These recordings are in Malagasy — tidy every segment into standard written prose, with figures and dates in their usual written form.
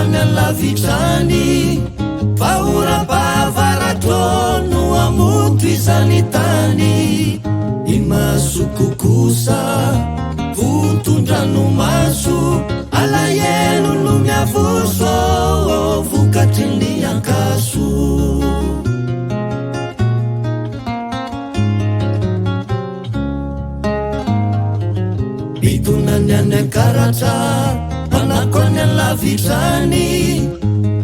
manakony lavitrany fahoram-pavaratro no amoto izany tany imasoko kosa votondranomaso alahelo no miavoso vokatry ny akaso midonany any akaratra manakony lavitrany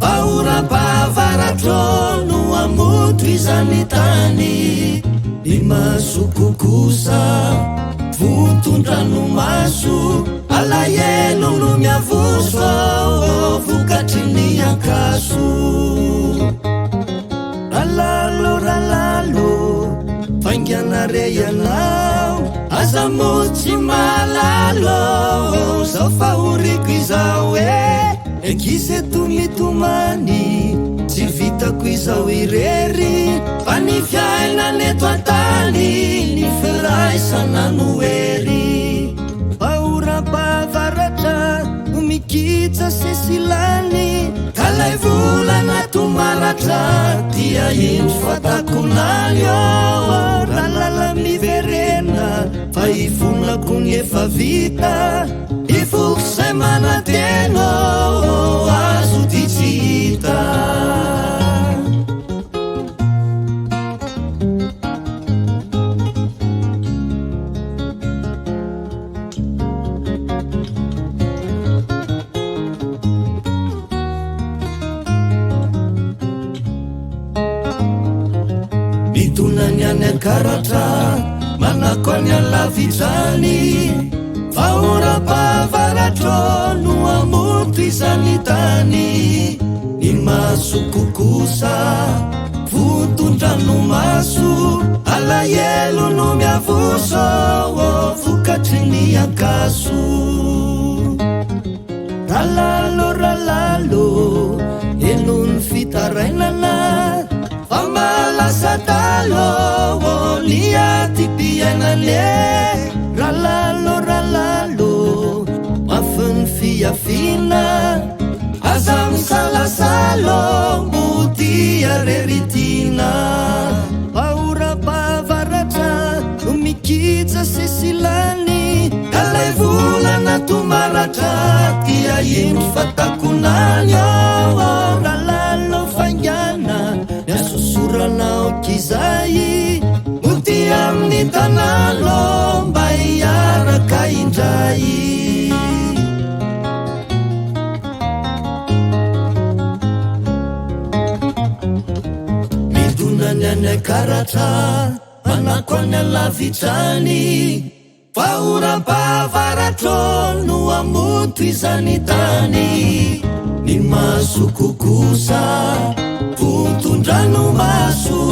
fahoram-pavaratro no amoto izany tany imasoko kosa votondranomaso alahelo no miavoso vokatry ny akaso ralalo fainganare ianao aza motsy malalo zao fahoriko izao ekise tomitomany tsy vitako izao irery fa ny fiainany eto antany ny firaisanano ery fahoram-pavaratra mikitsa sesilany kalay volana tomaratra dia ino fatakonany ralala miverena fa ifonako ny efa vita ifokisay manateno azo titsita midonany any akaratra manakony lavitrany fahoram-pavaratro no amoto izany tany imasoko kosa votondranomaso alahelo no miavoso vokatry ny akaso ralalo enony fitarainana fa malasa talo liatypiainane ralalo mafiny fiafina aza misalasalo mbotia reritina fahoram-pavaratra no mikitsa sesilany kalay volana tomaratra dia ino fatakonany ralalo faingana miasosoranao kizay moti amin'ny tanalo mba hiaraka indray midonany any akaratra manakony lavitrany fahoram-pavaratro no amoto izany tany ny masoko kosa votondranomaso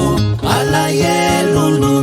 alahelo no